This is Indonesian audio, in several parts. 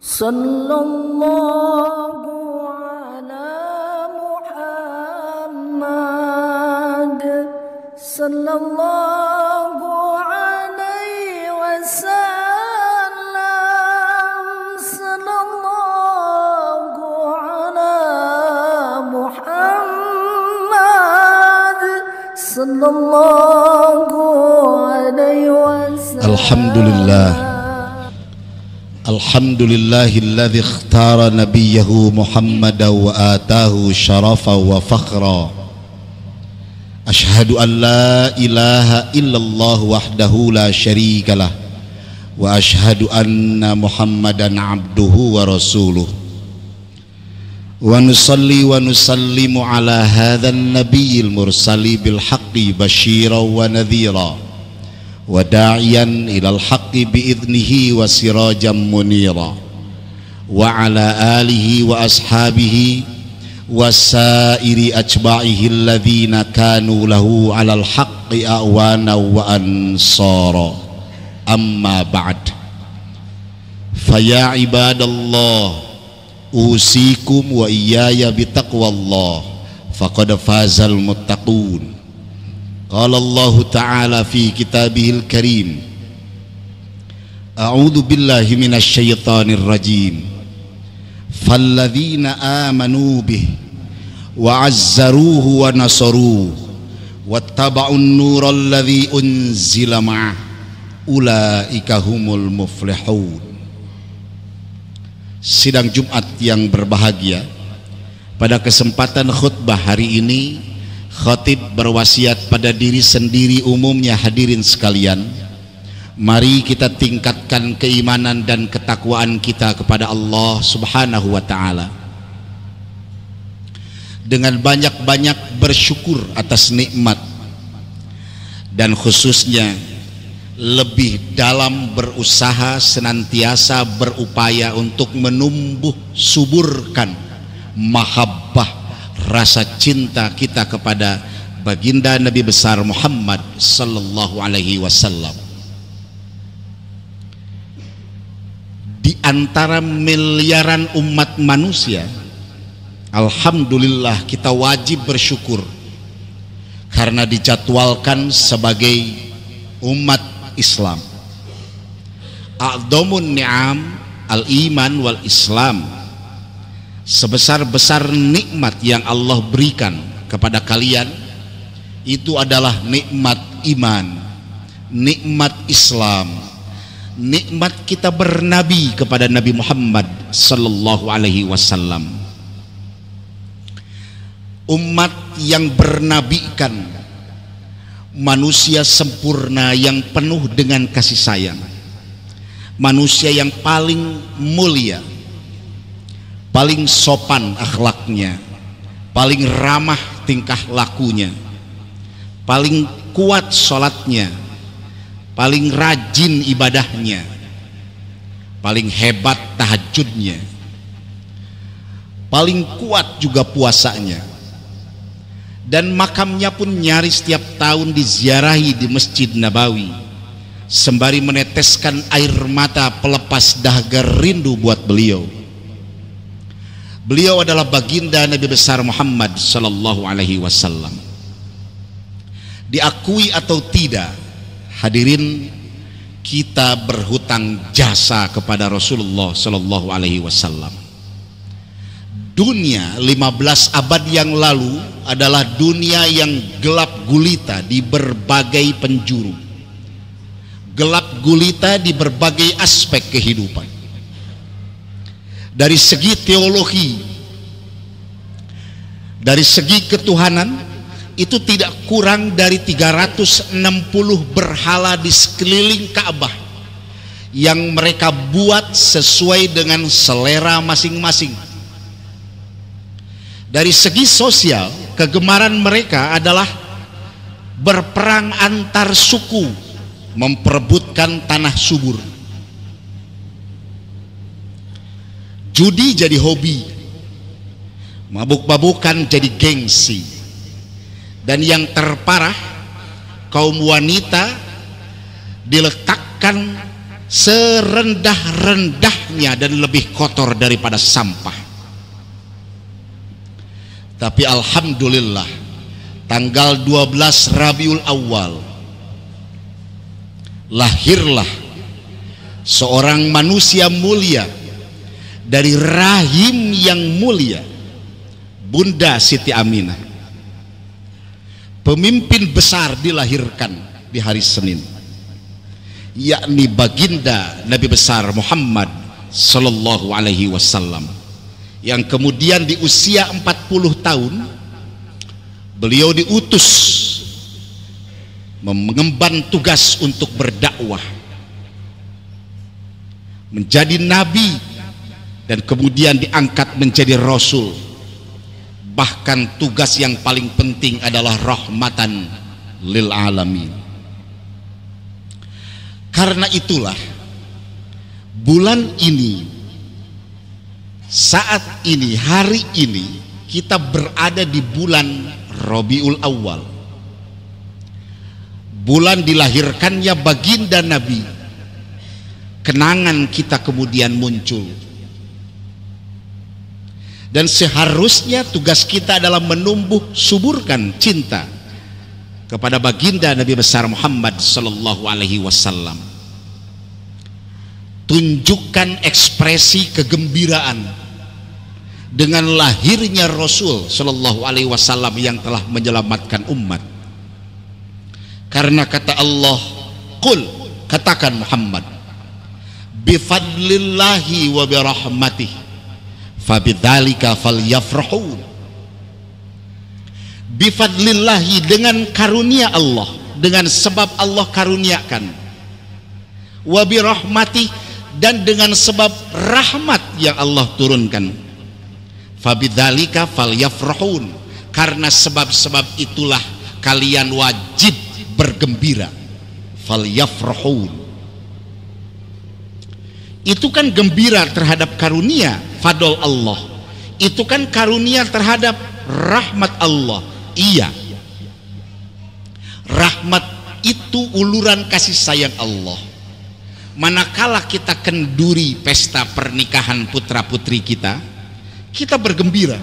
Sallallahu ala Muhammad sallallahu alaihi wasallam, sallallahu ala Muhammad sallallahu alaihi wasallam. Alhamdulillah. Alhamdulillahilladzi ikhtara nabiyahu Muhammadan wa atahu syarafa wa fakhra. Ashhadu an la ilaha illallah wahdahu la syarikalah wa ashhadu anna Muhammadan abduhu wa rasuluh. Wa nusalli wa nusallimu ala hadzal nabiyil mursali bil haqqi basyiran wa nadhira wa da'iyan ilal haqqi bi'idnihi wa sirajan munira wa ala alihi wa ashabihi wa sairi atba'ihi alladhina kanu lahu alal haqqi awana wa ansara. Amma ba'd, faya ibadallah usikum wa iyaya bitaqwallah faqad fazal muttaqun. Qala Allah Ta'ala fi kitabihil karim, a'udzu billahi minasy syaithanir rajim, falladzina amanu bih wa 'azzaruhu wa nasaruhu wattaba'un nural ladzi unzila ma'ah ulaika humul muflihun. Sidang Jumat yang berbahagia, pada kesempatan khutbah hari ini khatib berwasiat pada diri sendiri, umumnya hadirin sekalian, mari kita tingkatkan keimanan dan ketakwaan kita kepada Allah Subhanahu wa ta'ala dengan banyak-banyak bersyukur atas nikmat, dan khususnya lebih dalam berusaha senantiasa berupaya untuk menumbuh suburkan mahabbah, rasa cinta kita kepada baginda Nabi besar Muhammad sallallahu alaihi wasallam. Di antara miliaran umat manusia, alhamdulillah kita wajib bersyukur karena dijadwalkan sebagai umat Islam. A'dhamun ni'am al-iman wal Islam. Sebesar-besar nikmat yang Allah berikan kepada kalian itu adalah nikmat iman, nikmat Islam, nikmat kita bernabi kepada Nabi Muhammad sallallahu alaihi wasallam. Umat yang bernabikan, manusia sempurna yang penuh dengan kasih sayang, manusia yang paling mulia, paling sopan akhlaknya, paling ramah tingkah lakunya, paling kuat sholatnya, paling rajin ibadahnya, paling hebat tahajudnya, paling kuat juga puasanya, dan makamnya pun nyaris setiap tahun diziarahi di Masjid Nabawi sembari meneteskan air mata pelepas dahaga rindu buat beliau. Beliau adalah baginda Nabi besar Muhammad sallallahu alaihi wasallam. Diakui atau tidak, hadirin, kita berhutang jasa kepada Rasulullah sallallahu alaihi wasallam. Dunia 15 abad yang lalu adalah dunia yang gelap gulita di berbagai penjuru, gelap gulita di berbagai aspek kehidupan. Dari segi teologi, dari segi ketuhanan, itu tidak kurang dari 360 berhala di sekeliling Ka'bah yang mereka buat sesuai dengan selera masing-masing. Dari segi sosial, kegemaran mereka adalah berperang antar suku, memperebutkan tanah subur. Judi jadi hobi, mabuk-mabukan jadi gengsi, dan yang terparah, kaum wanita diletakkan serendah-rendahnya dan lebih kotor daripada sampah. Tapi alhamdulillah, tanggal 12 Rabiul Awal lahirlah seorang manusia mulia dari rahim yang mulia, Bunda Siti Aminah. Pemimpin besar dilahirkan di hari Senin, yakni baginda Nabi besar Muhammad sallallahu alaihi wasallam, yang kemudian di usia 40 tahun beliau diutus mengemban tugas untuk berdakwah, menjadi nabi, dan kemudian diangkat menjadi rasul. Bahkan tugas yang paling penting adalah rahmatan lil alamin. Karena itulah bulan ini, saat ini, hari ini kita berada di bulan Rabiul Awal, bulan dilahirkannya baginda Nabi. Kenangan kita kemudian muncul, dan seharusnya tugas kita adalah menumbuh suburkan cinta kepada baginda Nabi besar Muhammad sallallahu alaihi wasallam. Tunjukkan ekspresi kegembiraan dengan lahirnya Rasul sallallahu alaihi wasallam yang telah menyelamatkan umat. Karena kata Allah, qul, katakan Muhammad, bifadlillahi wa birahmatih fabidzalika falyafrahun. Bifadlillahi, dengan karunia Allah, dengan sebab Allah karuniakan, wa birahmatih, dan dengan sebab rahmat yang Allah turunkan, fabidzalika falyafrahun, karena sebab-sebab itulah kalian wajib bergembira. Falyafrahun, itu kan gembira terhadap karunia fadl Allah, itu kan karunia terhadap rahmat Allah. Iya, rahmat itu uluran kasih sayang Allah. Manakala kita kenduri pesta pernikahan putra putri kita, kita bergembira,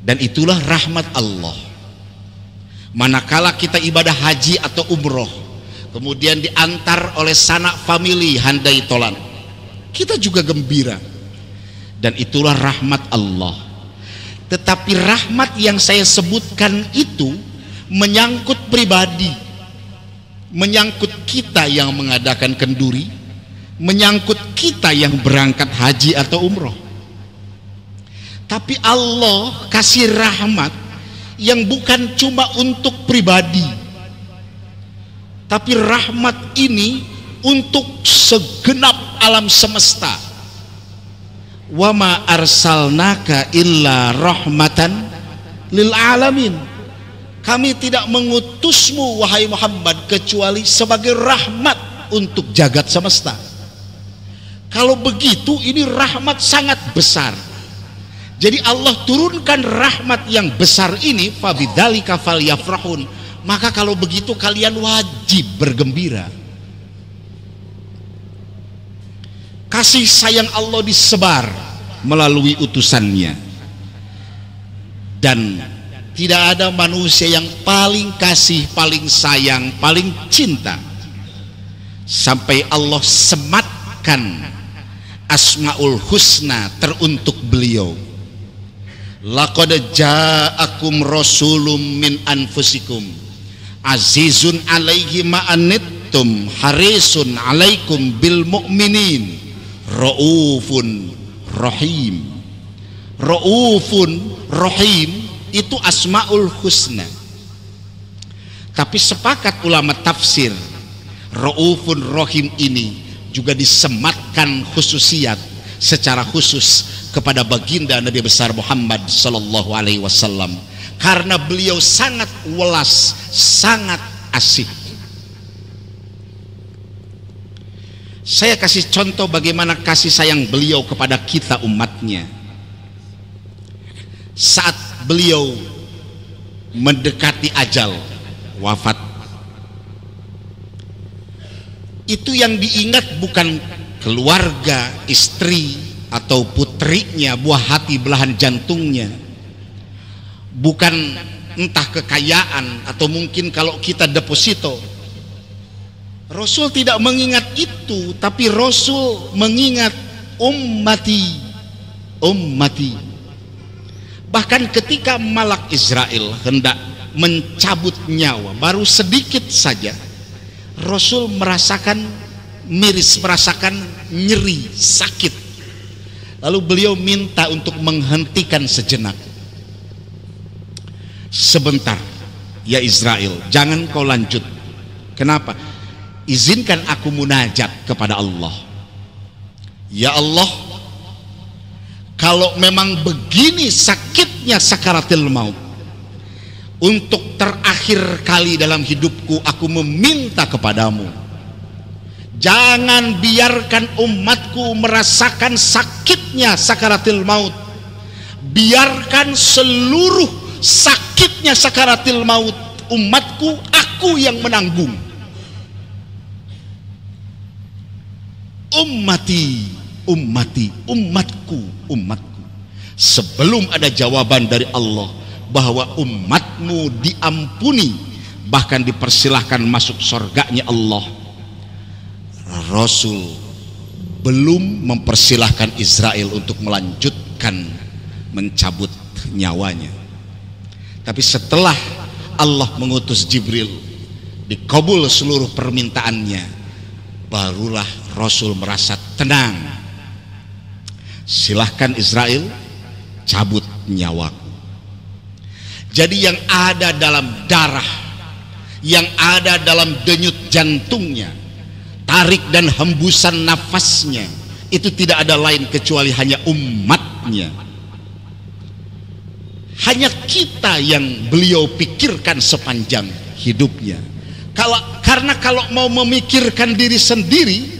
dan itulah rahmat Allah. Manakala kita ibadah haji atau umroh, kemudian diantar oleh sanak famili handai tolan, kita juga gembira, dan itulah rahmat Allah. Tetapi rahmat yang saya sebutkan itu menyangkut pribadi, menyangkut kita yang mengadakan kenduri, menyangkut kita yang berangkat haji atau umroh. Tapi Allah kasih rahmat yang bukan cuma untuk pribadi, tapi rahmat ini untuk segenap alam semesta. Wa ma arsalnaka illa rahmatan lil alamin. Kami tidak mengutusmu wahai Muhammad kecuali sebagai rahmat untuk jagat semesta. Kalau begitu, ini rahmat sangat besar. Jadi Allah turunkan rahmat yang besar ini, fabidzalika falyafrahun, maka kalau begitu kalian wajib bergembira. Kasih sayang Allah disebar melalui utusannya, dan tidak ada manusia yang paling kasih, paling sayang, paling cinta sampai Allah sematkan Asmaul Husna teruntuk beliau. Laqad ja'akum rasulun min anfusikum azizun alaihi ma'anittum harisun alaikum bil mu'minin raufun rahim. Raufun rahim itu Asmaul Husna. Tapi sepakat ulama tafsir, raufun rahim ini juga disematkan khususiat secara khusus kepada baginda Nabi besar Muhammad sallallahu alaihi wasallam, karena beliau sangat welas, sangat asih. Saya kasih contoh bagaimana kasih sayang beliau kepada kita umatnya. Saat beliau mendekati ajal, wafat, Itu yang diingat bukan keluarga, istri atau putrinya, buah hati belahan jantungnya, bukan entah kekayaan atau mungkin kalau kita deposito. Rasul tidak mengingat itu, tapi Rasul mengingat ummati, ummati. Bahkan ketika malak Israel hendak mencabut nyawa, baru sedikit saja Rasul merasakan miris, merasakan nyeri, sakit. Lalu beliau minta untuk menghentikan sejenak. Sebentar ya Israel, jangan kau lanjut. Kenapa? Izinkan aku munajat kepada Allah. Ya Allah, kalau memang begini sakitnya sakaratil maut, untuk terakhir kali dalam hidupku aku meminta kepadamu, jangan biarkan umatku merasakan sakitnya sakaratil maut. Biarkan seluruh sakitnya sakaratil maut umatku, aku yang menanggung. Ummati, ummati, umatku, umatku. Sebelum ada jawaban dari Allah bahwa umatmu diampuni, bahkan dipersilahkan masuk surganya Allah, Rasul belum mempersilahkan Israel untuk melanjutkan mencabut nyawanya. Tapi setelah Allah mengutus Jibril, dikabul seluruh permintaannya, barulah Rasul merasa tenang. Silahkan Israel, cabut nyawaku. Jadi yang ada dalam darah, yang ada dalam denyut jantungnya, tarik dan hembusan nafasnya, itu tidak ada lain kecuali hanya umatnya. Hanya kita yang beliau pikirkan sepanjang hidupnya. Karena kalau mau memikirkan diri sendiri,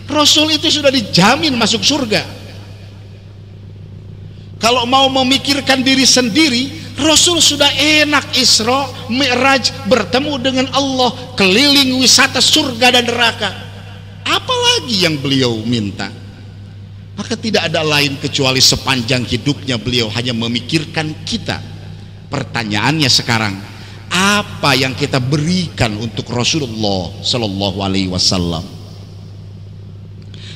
Rasul itu sudah dijamin masuk surga. Kalau mau memikirkan diri sendiri, Rasul sudah enak Isra, Mi'raj, bertemu dengan Allah, keliling wisata surga dan neraka. Apalagi yang beliau minta? Maka tidak ada lain kecuali sepanjang hidupnya beliau hanya memikirkan kita. Pertanyaannya sekarang, apa yang kita berikan untuk Rasulullah Sallallahu Alaihi Wasallam?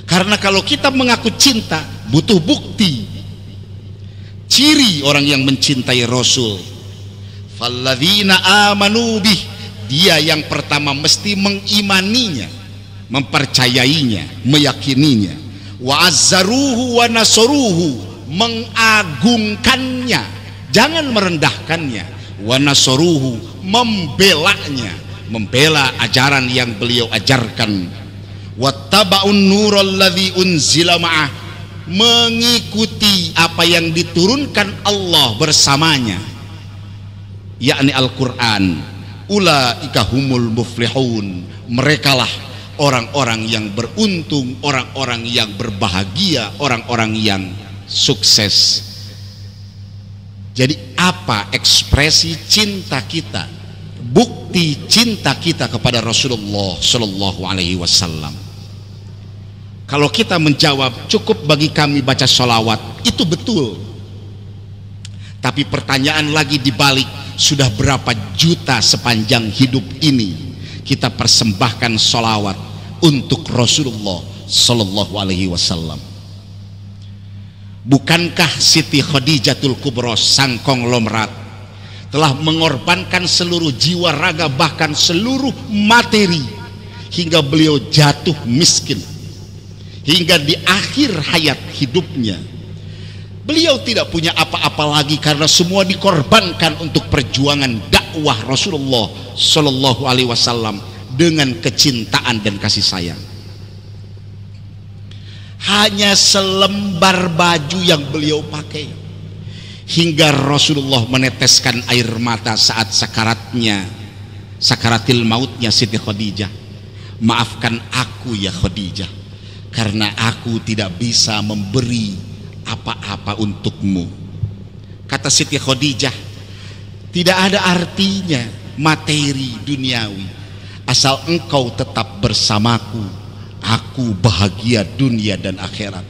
Karena kalau kita mengaku cinta, butuh bukti. Ciri orang yang mencintai Rasul, falladzina amanu bih, dia yang pertama mesti mengimaninya, mempercayainya, meyakininya. Wa azzaruhu wa nasaruhu, mengagungkannya, jangan merendahkannya. Wa nasaruhu, membelanya, membela ajaran yang beliau ajarkan. Wattaba'un nural ladzi unzila ma'ah, mengikuti apa yang diturunkan Allah bersamanya, yakni Al-Quran. Ulaika humul muflihun, merekalah orang-orang yang beruntung, orang-orang yang berbahagia, orang-orang yang sukses. Jadi apa ekspresi cinta kita, bukti cinta kita kepada Rasulullah Sallallahu Alaihi Wasallam? Kalau kita menjawab cukup bagi kami baca sholawat, itu betul. Tapi pertanyaan lagi dibalik, sudah berapa juta sepanjang hidup ini kita persembahkan sholawat untuk Rasulullah Sallallahu Alaihi Wasallam? Bukankah Siti Khadijatul Kubra sang konglomerat telah mengorbankan seluruh jiwa raga, bahkan seluruh materi, hingga beliau jatuh miskin, hingga di akhir hayat hidupnya beliau tidak punya apa-apa lagi karena semua dikorbankan untuk perjuangan dakwah Rasulullah Sallallahu Alaihi Wasallam dengan kecintaan dan kasih sayang. Hanya selembar baju yang beliau pakai, hingga Rasulullah meneteskan air mata saat sakaratil mautnya Siti Khadijah. Maafkan aku ya Khadijah, karena aku tidak bisa memberi apa-apa untukmu. Kata Siti Khadijah, tidak ada artinya materi duniawi asal engkau tetap bersamaku aku bahagia dunia dan akhirat.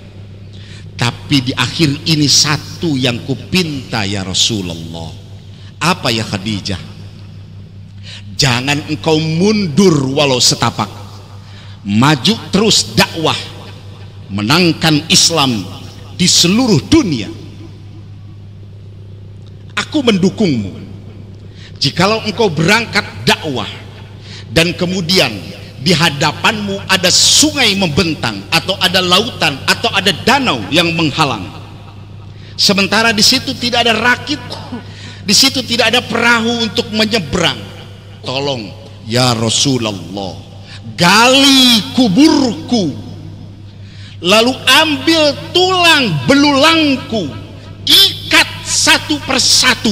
Tapi di akhir ini satu yang kupinta ya Rasulullah. Apa ya Khadijah? Jangan engkau mundur walau setapak. Maju terus dakwah, menangkan Islam di seluruh dunia. Aku mendukungmu. Jikalau engkau berangkat dakwah dan kemudian di hadapanmu ada sungai membentang, atau ada lautan, atau ada danau yang menghalang, sementara di situ tidak ada rakit, di situ tidak ada perahu untuk menyeberang, tolong ya Rasulullah, gali kuburku, lalu ambil tulang belulangku, ikat satu persatu,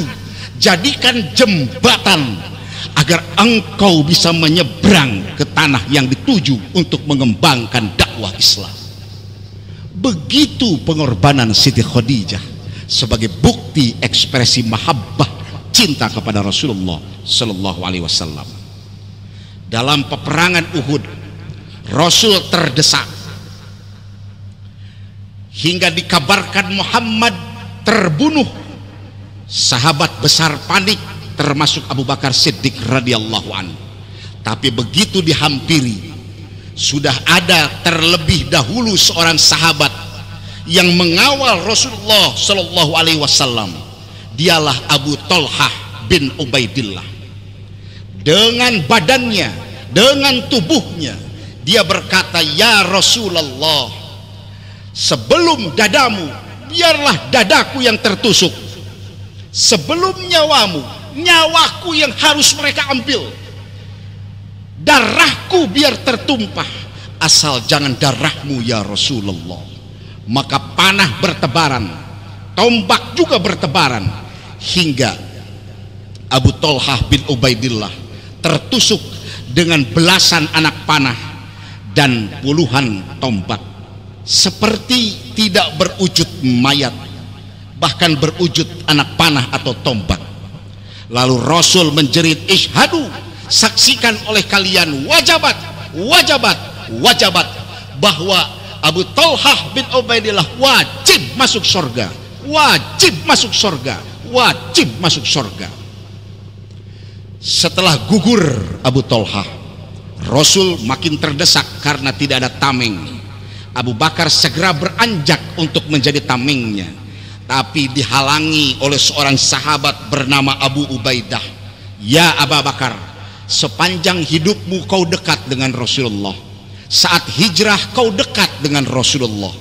jadikan jembatan agar engkau bisa menyeberang ke tanah yang dituju untuk mengembangkan dakwah Islam. Begitu pengorbanan Siti Khadijah sebagai bukti ekspresi mahabbah cinta kepada Rasulullah Sallallahu Alaihi Wasallam. Dalam peperangan Uhud, Rasul terdesak hingga dikabarkan Muhammad terbunuh. Sahabat besar panik, termasuk Abu Bakar Siddiq radhiyallahu anhu. Tapi begitu dihampiri, sudah ada terlebih dahulu seorang sahabat yang mengawal Rasulullah Shallallahu Alaihi Wasallam. Dialah Abu Talhah bin Ubaidillah. Dengan badannya, dengan tubuhnya, dia berkata, ya Rasulullah, sebelum dadamu, biarlah dadaku yang tertusuk. Sebelum nyawamu, nyawaku yang harus mereka ambil. Darahku biar tertumpah, asal jangan darahmu ya Rasulullah. Maka panah bertebaran, tombak juga bertebaran, hingga Abu Talhah bin Ubaidillah tertusuk dengan belasan anak panah dan puluhan tombak, seperti tidak berwujud mayat, bahkan berwujud anak panah atau tombak. Lalu Rasul menjerit, "Ishhadu, saksikan oleh kalian, wajabat, wajabat, wajabat, bahwa Abu Talhah bin Ubaidillah wajib masuk surga, wajib masuk surga, wajib masuk surga." Setelah gugur Abu Talhah, Rasul makin terdesak karena tidak ada tameng. Abu Bakar segera beranjak untuk menjadi tamengnya, tapi dihalangi oleh seorang sahabat bernama Abu Ubaidah. "Ya Abu Bakar, sepanjang hidupmu kau dekat dengan Rasulullah, saat hijrah kau dekat dengan Rasulullah,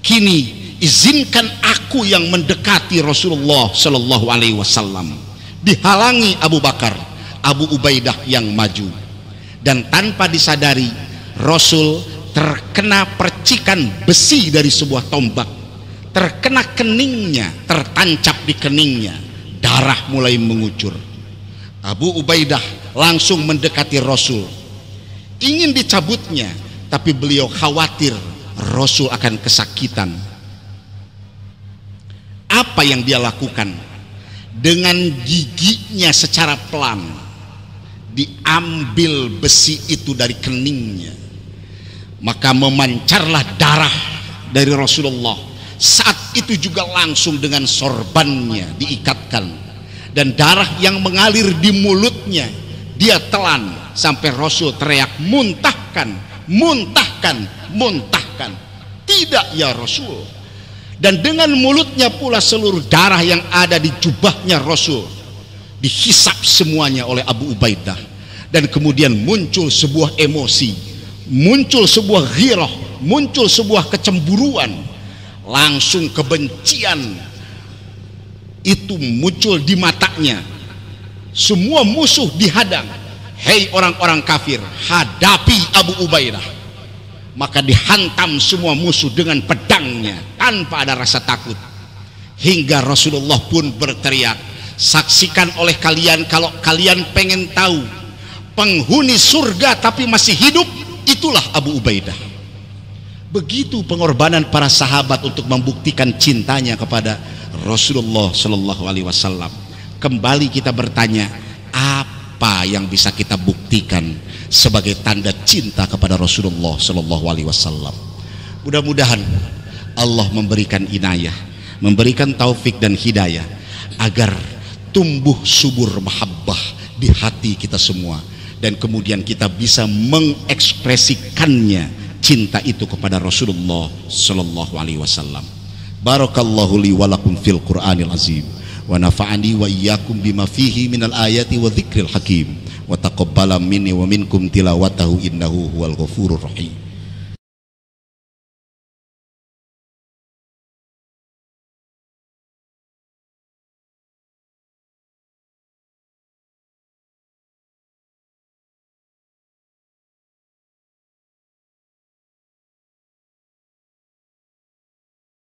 kini izinkan aku yang mendekati Rasulullah Shallallahu Alaihi Wasallam." Dihalangi Abu Bakar, Abu Ubaidah yang maju, dan tanpa disadari Rasul terkena percikan besi dari sebuah tombak, terkena keningnya, tertancap di keningnya, darah mulai mengucur. Abu Ubaidah langsung mendekati Rasul, ingin dicabutnya, tapi beliau khawatir Rasul akan kesakitan. Apa yang dia lakukan? Dengan giginya secara pelan diambil besi itu dari keningnya, maka memancarlah darah dari Rasulullah. Saat itu juga langsung dengan sorbannya diikatkan, dan darah yang mengalir di mulutnya dia telan sampai Rasul teriak, "Muntahkan, muntahkan, muntahkan." "Tidak ya Rasul." Dan dengan mulutnya pula seluruh darah yang ada di jubahnya Rasul dihisap semuanya oleh Abu Ubaidah. Dan kemudian muncul sebuah emosi, muncul sebuah ghirah, muncul sebuah kecemburuan, langsung kebencian itu muncul di matanya. Semua musuh dihadang. "Hei orang-orang kafir, hadapi Abu Ubaidah." Maka dihantam semua musuh dengan pedangnya tanpa ada rasa takut, hingga Rasulullah pun berteriak, "Saksikan oleh kalian, kalau kalian pengen tahu penghuni surga tapi masih hidup, itulah Abu Ubaidah." Begitu pengorbanan para sahabat untuk membuktikan cintanya kepada Rasulullah Shallallahu Alaihi Wasallam. Kembali kita bertanya, apa apa yang bisa kita buktikan sebagai tanda cinta kepada Rasulullah Shallallahu Alaihi Wasallam. Mudah-mudahan Allah memberikan inayah, memberikan taufik dan hidayah agar tumbuh subur mahabbah di hati kita semua, dan kemudian kita bisa mengekspresikannya cinta itu kepada Rasulullah Shallallahu Alaihi Wasallam. Barakallahu li wa lakum fil Qur'anil azim wa nafa'ani wa iyyakum bima fihi minal ayati wa dzikril hakim wa taqabbala minni wa minkum tilawatahu innahu huwal ghafurur rahim.